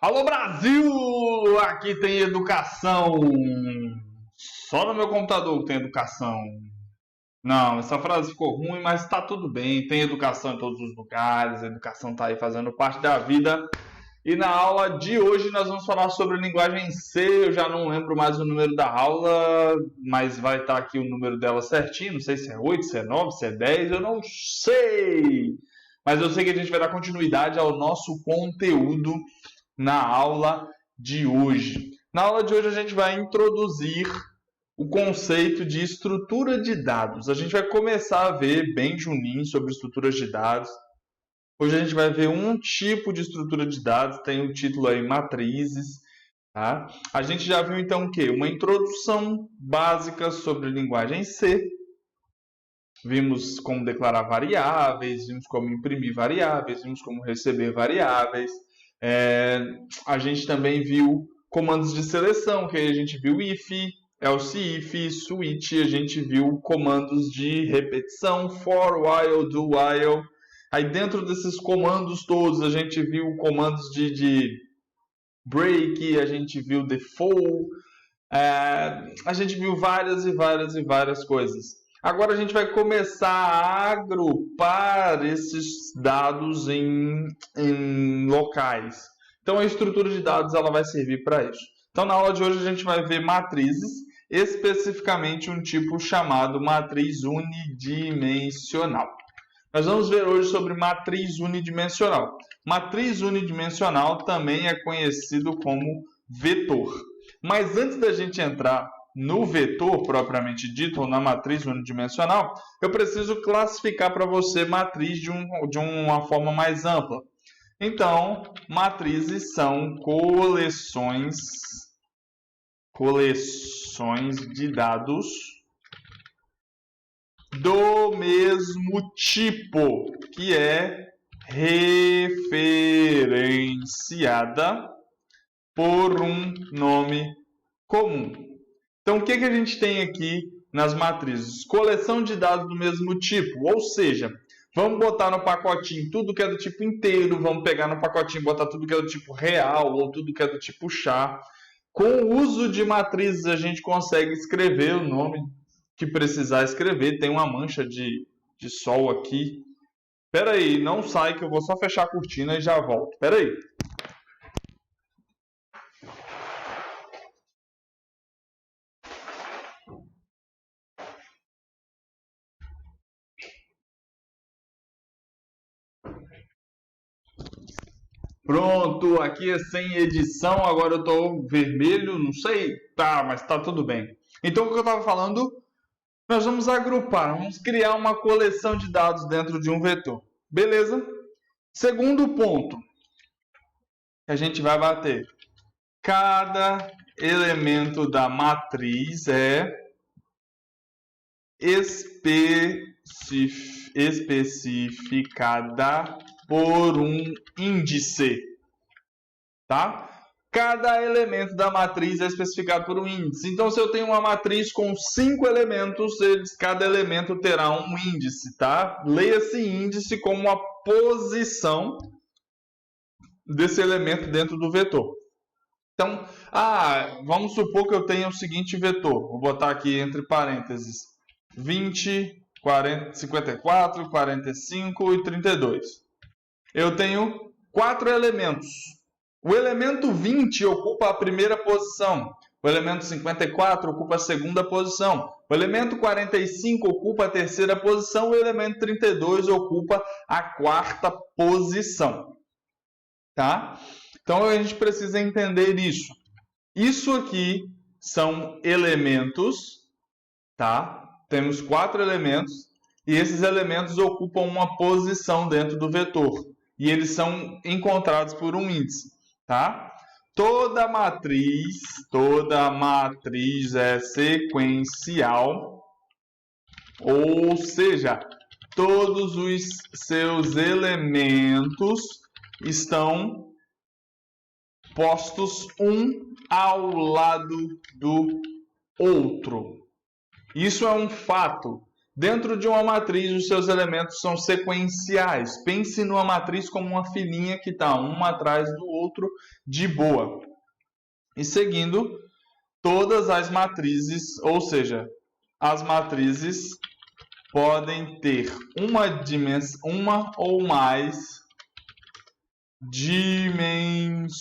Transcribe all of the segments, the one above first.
Alô Brasil! Aqui tem educação. Só no meu computador que tem educação. Não, essa frase ficou ruim, mas tá tudo bem. Tem educação em todos os lugares. A educação tá aí fazendo parte da vida. E na aula de hoje nós vamos falar sobre linguagem C. Eu já não lembro mais o número da aula, mas vai estar aqui o número dela certinho. Não sei se é 8, se é 9, se é 10, eu não sei. Mas eu sei que a gente vai dar continuidade ao nosso conteúdo na aula de hoje. Na aula de hoje a gente vai introduzir o conceito de estrutura de dados. A gente vai começar a ver bem juninho sobre estruturas de dados. Hoje a gente vai ver um tipo de estrutura de dados, tem o título aí matrizes. Tá? A gente já viu então o quê? Uma introdução básica sobre linguagem C. Vimos como declarar variáveis, vimos como imprimir variáveis, vimos como receber variáveis. A gente também viu comandos de seleção, que aí a gente viu if, else if, switch, a gente viu comandos de repetição, for, while, do, while. Aí dentro desses comandos todos a gente viu comandos de break, a gente viu default, a gente viu várias e várias coisas. Agora a gente vai começar a agrupar esses dados em locais. Então a estrutura de dados ela vai servir para isso. Então na aula de hoje a gente vai ver matrizes, especificamente um tipo chamado matriz unidimensional. Nós vamos ver hoje sobre matriz unidimensional. Matriz unidimensional também é conhecido como vetor. Mas antes da gente entrar no vetor propriamente dito, ou na matriz unidimensional, eu preciso classificar para você matriz de uma forma mais ampla. Então, matrizes são coleções de dados do mesmo tipo, que é referenciada por um nome comum. Então, o que a gente tem aqui nas matrizes? Coleção de dados do mesmo tipo, ou seja, vamos botar no pacotinho tudo que é do tipo inteiro, vamos pegar no pacotinho e botar tudo que é do tipo real, ou tudo que é do tipo char. Com o uso de matrizes, a gente consegue escrever o nome que precisar escrever. Tem uma mancha de sol aqui. Espera aí, não sai que eu vou só fechar a cortina e já volto. Espera aí. Pronto, aqui é sem edição, agora eu tô vermelho, não sei, tá, mas tá tudo bem. Então, o que eu estava falando, nós vamos agrupar, vamos criar uma coleção de dados dentro de um vetor. Beleza? Segundo ponto que a gente vai bater. Cada elemento da matriz é especificada por um índice, tá? Cada elemento da matriz é especificado por um índice. Então, se eu tenho uma matriz com 5 elementos, cada elemento terá um índice, tá? Leia esse índice como a posição desse elemento dentro do vetor. Então, vamos supor que eu tenha o seguinte vetor. Vou botar aqui entre parênteses 20, 40, 54, 45 e 32. Eu tenho 4 elementos. O elemento 20 ocupa a primeira posição. O elemento 54 ocupa a segunda posição. O elemento 45 ocupa a terceira posição. O elemento 32 ocupa a quarta posição. Tá? Então a gente precisa entender isso. Isso aqui são elementos, tá? Temos 4 elementos e esses elementos ocupam uma posição dentro do vetor e eles são encontrados por um índice, tá? Toda matriz é sequencial, ou seja, todos os seus elementos estão postos um ao lado do outro. Isso é um fato. Dentro de uma matriz, os seus elementos são sequenciais. Pense numa matriz como uma filinha que está uma atrás do outro de boa. E seguindo, todas as matrizes, ou seja, as matrizes podem ter uma ou mais dimensões.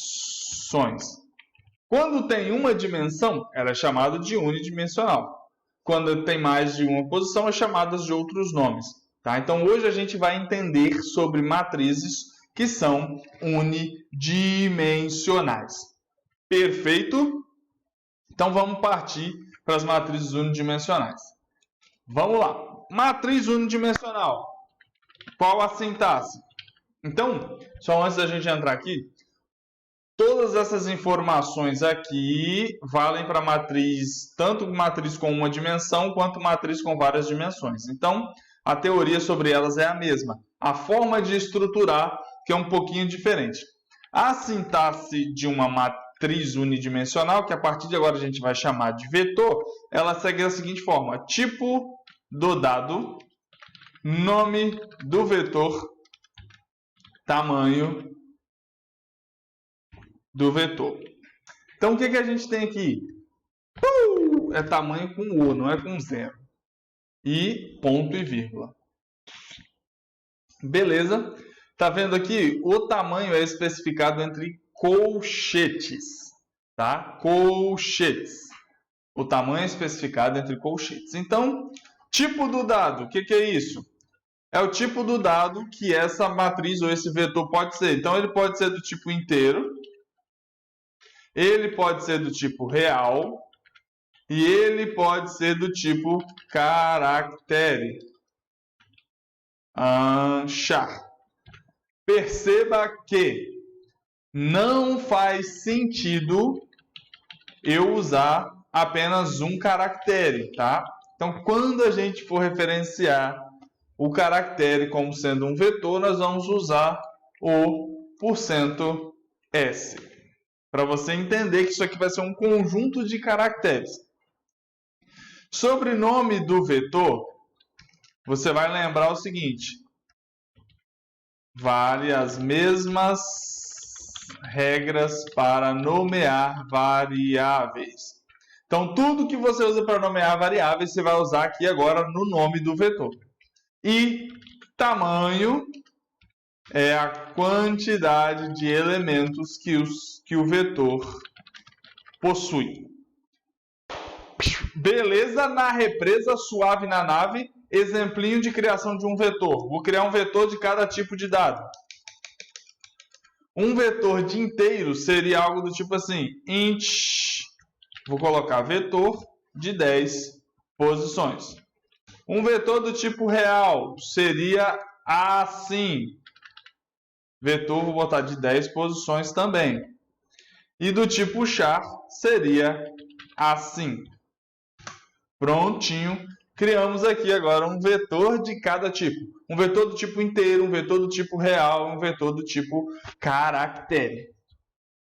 Quando tem uma dimensão, ela é chamada de unidimensional. Quando tem mais de uma posição, é chamada de outros nomes. Tá? Então, hoje a gente vai entender sobre matrizes que são unidimensionais. Perfeito? Então, vamos partir para as matrizes unidimensionais. Vamos lá. Matriz unidimensional. Qual a sintaxe? Então, só antes da gente entrar aqui, todas essas informações aqui valem para matriz, tanto matriz com uma dimensão, quanto matriz com várias dimensões. Então, a teoria sobre elas é a mesma. A forma de estruturar que é um pouquinho diferente. A sintaxe de uma matriz unidimensional, que a partir de agora a gente vai chamar de vetor, ela segue da seguinte forma: tipo do dado, nome do vetor, tamanho do vetor. Então, o que a gente tem aqui? É tamanho com O, não é com zero. E ponto e vírgula. Beleza? Tá vendo aqui? O tamanho é especificado entre colchetes. Tá? Colchetes. O tamanho é especificado entre colchetes. Então, tipo do dado, o que é isso? É o tipo do dado que essa matriz ou esse vetor pode ser. Então, ele pode ser do tipo inteiro, ele pode ser do tipo real e ele pode ser do tipo caractere. Char. Perceba que não faz sentido eu usar apenas um caractere, tá? Então, quando a gente for referenciar o caractere como sendo um vetor, nós vamos usar o %s. Para você entender que isso aqui vai ser um conjunto de caracteres. Sobrenome do vetor, você vai lembrar o seguinte: vale as mesmas regras para nomear variáveis. Então, tudo que você usa para nomear variáveis, você vai usar aqui agora no nome do vetor. E tamanho é a quantidade de elementos que o vetor possui. Beleza na represa, suave na nave. Exemplinho de criação de um vetor. Vou criar um vetor de cada tipo de dado. Um vetor de inteiro seria algo do tipo assim: int, vou colocar vetor de 10 posições. Um vetor do tipo real seria assim. Vetor vou botar de 10 posições também. E do tipo char seria assim. Prontinho. Criamos aqui agora um vetor de cada tipo. Um vetor do tipo inteiro, um vetor do tipo real, um vetor do tipo caractere.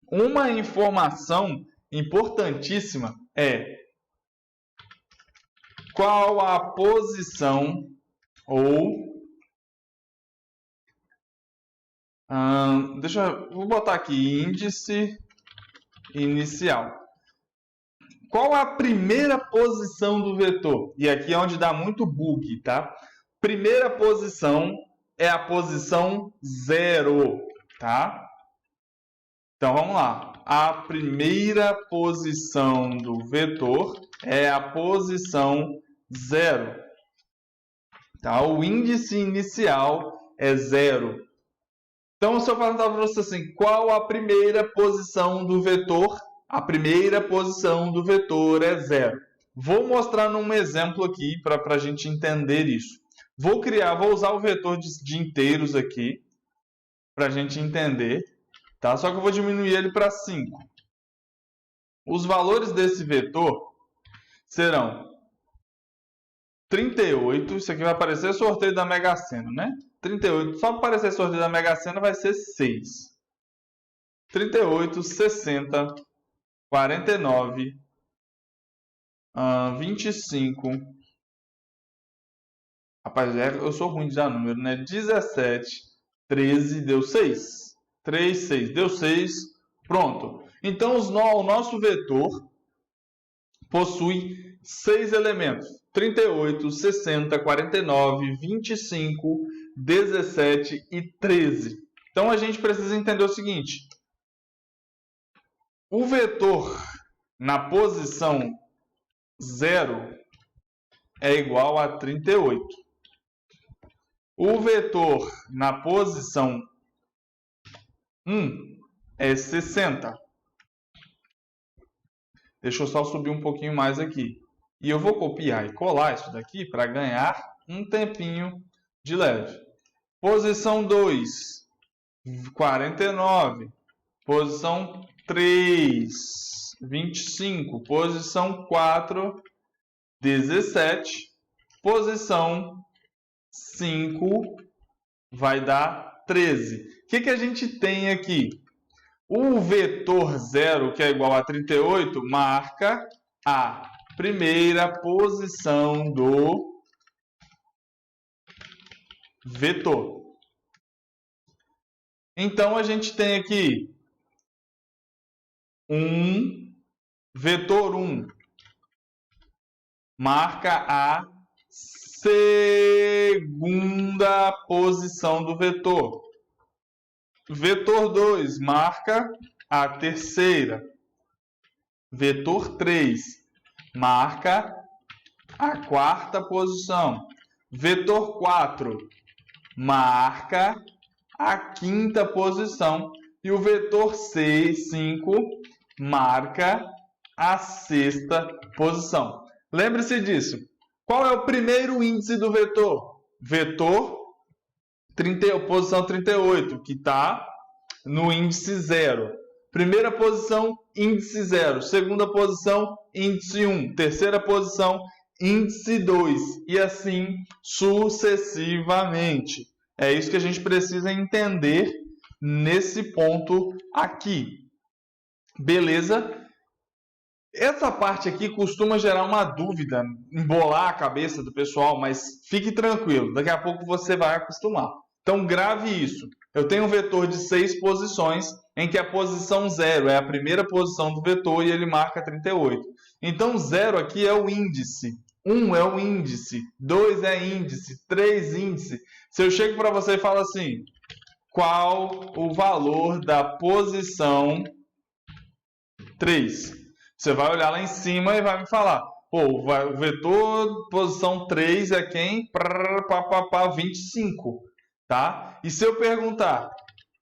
Uma informação importantíssima é qual a posição ou... vou botar aqui índice inicial. Qual a primeira posição do vetor? E aqui é onde dá muito bug, tá? Primeira posição é a posição 0, tá? Então, vamos lá. A primeira posição do vetor é a posição 0. Tá? O índice inicial é 0. Então, se eu perguntar para você assim, qual a primeira posição do vetor? A primeira posição do vetor é 0. Vou mostrar num exemplo aqui para a gente entender isso. Vou usar o vetor de inteiros aqui para a gente entender. Tá? Só que eu vou diminuir ele para 5. Os valores desse vetor serão 38. Isso aqui vai aparecer sorteio da Mega Sena, né? 38. Só para aparecer sorteio da Mega Sena vai ser 6. 38, 60... 49, 25 Rapaz, eu sou ruim de dar número, né? 17, 13, deu 6. 3, 6, deu 6. Pronto. Então, o nosso vetor possui 6 elementos: 38, 60, 49, 25, 17 e 13. Então, a gente precisa entender o seguinte: o vetor na posição 0 é igual a 38. O vetor na posição 1 é 60. Deixa eu só subir um pouquinho mais aqui. E eu vou copiar e colar isso daqui para ganhar um tempinho de leve. Posição 2, 49. Posição 3, 25. Posição 4, 17. Posição 5 vai dar 13. O que a gente tem aqui? O vetor 0, que é igual a 38, marca a primeira posição do vetor. Então, a gente tem aqui vetor 1 marca a segunda posição do vetor. Vetor 2 marca a terceira. Vetor 3 marca a quarta posição. Vetor 4 marca a quinta posição. E o vetor 5 marca a sexta posição. Lembre-se disso. Qual é o primeiro índice do vetor? Vetor posição 38, que está no índice 0. Primeira posição, índice 0. Segunda posição, índice 1. Terceira posição, índice 2. E assim sucessivamente. É isso que a gente precisa entender nesse ponto aqui. Beleza? Essa parte aqui costuma gerar uma dúvida, embolar a cabeça do pessoal, mas fique tranquilo, daqui a pouco você vai acostumar. Então grave isso. Eu tenho um vetor de 6 posições, em que a posição 0 é a primeira posição do vetor e ele marca 38. Então 0 aqui é o índice, 1 é o índice, 2 é índice, 3 índice. Se eu chego para você e falo assim, qual o valor da posição 3? Você vai olhar lá em cima e vai me falar, o vetor posição 3 é quem? 25, tá? E se eu perguntar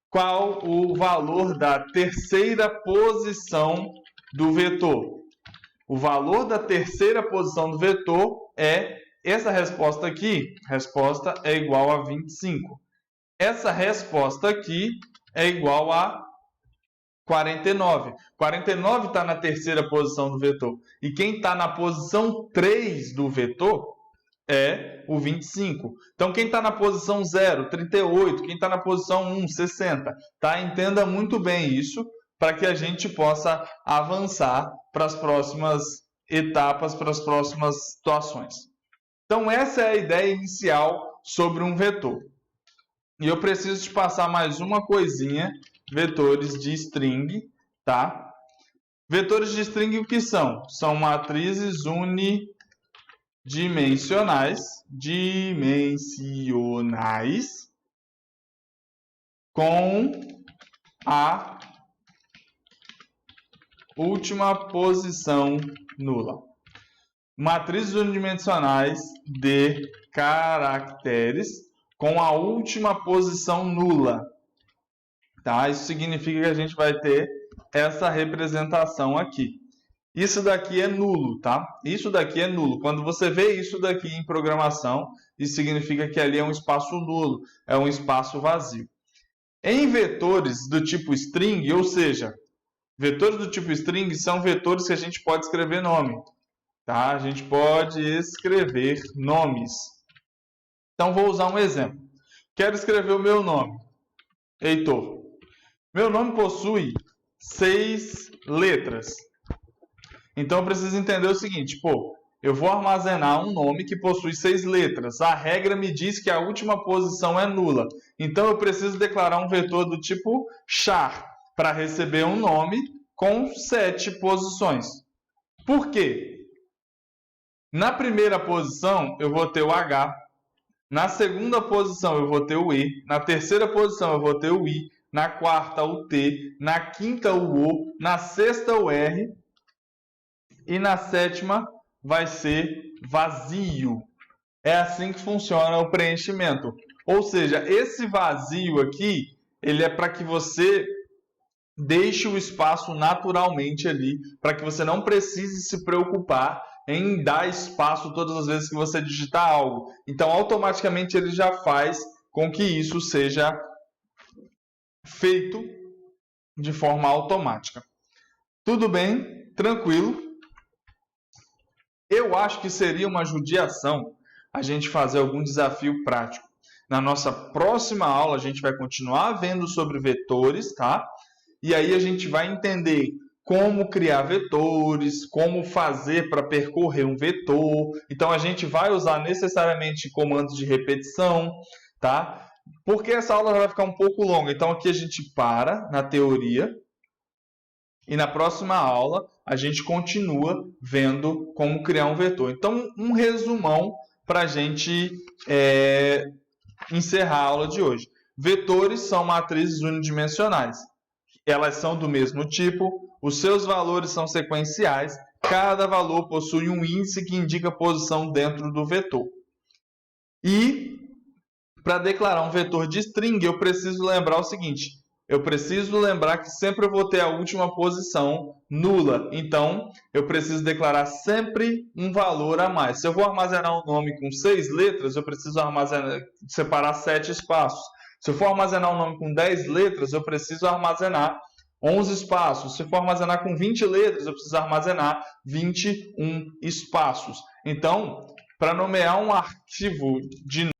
qual o valor da terceira posição do vetor? O valor da terceira posição do vetor é essa resposta aqui. Resposta é igual a 25. Essa resposta aqui é igual a 49. 49 está na terceira posição do vetor. E quem está na posição 3 do vetor é o 25. Então, quem está na posição 0, 38. Quem está na posição 1, 60. Tá? Entenda muito bem isso para que a gente possa avançar para as próximas etapas, para as próximas situações. Então, essa é a ideia inicial sobre um vetor. E eu preciso te passar mais uma coisinha. Vetores de string, tá? Vetores de string o que são? São matrizes unidimensionais, com a última posição nula. Matrizes unidimensionais de caracteres com a última posição nula. Tá? Isso significa que a gente vai ter essa representação aqui. Isso daqui é nulo, tá? Isso daqui é nulo. Quando você vê isso daqui em programação, isso significa que ali é um espaço nulo, é um espaço vazio. Em vetores do tipo string, ou seja, vetores do tipo string são vetores que a gente pode escrever nome. Tá? A gente pode escrever nomes. Então, vou usar um exemplo. Quero escrever o meu nome, Heitor. Meu nome possui 6 letras. Então eu preciso entender o seguinte, eu vou armazenar um nome que possui 6 letras. A regra me diz que a última posição é nula. Então, eu preciso declarar um vetor do tipo char para receber um nome com 7 posições. Por quê? Na primeira posição, eu vou ter o H. Na segunda posição, eu vou ter o E. Na terceira posição, eu vou ter o I. Na quarta, o T. Na quinta, o O. Na sexta, o R. E na sétima, vai ser vazio. É assim que funciona o preenchimento. Ou seja, esse vazio aqui, ele é para que você deixe o espaço naturalmente ali, para que você não precise se preocupar em dar espaço todas as vezes que você digitar algo. Então, automaticamente ele já faz com que isso seja feito de forma automática. Tudo bem? Tranquilo? Eu acho que seria uma judiação a gente fazer algum desafio prático. Na nossa próxima aula, a gente vai continuar vendo sobre vetores, tá? E aí a gente vai entender como criar vetores, como fazer para percorrer um vetor. Então a gente vai usar necessariamente comandos de repetição, tá? Porque essa aula vai ficar um pouco longa. Então aqui a gente para na teoria e na próxima aula a gente continua vendo como criar um vetor. Então um resumão para a gente encerrar a aula de hoje. Vetores são matrizes unidimensionais. Elas são do mesmo tipo, os seus valores são sequenciais, cada valor possui um índice que indica a posição dentro do vetor. E, para declarar um vetor de string, eu preciso lembrar o seguinte, eu preciso lembrar que sempre eu vou ter a última posição nula, então eu preciso declarar sempre um valor a mais. Se eu vou armazenar um nome com 6 letras, eu preciso separar 7 espaços. Se eu for armazenar um nome com 10 letras, eu preciso armazenar 11 espaços. Se eu for armazenar com 20 letras, eu preciso armazenar 21 espaços. Então, para nomear um arquivo de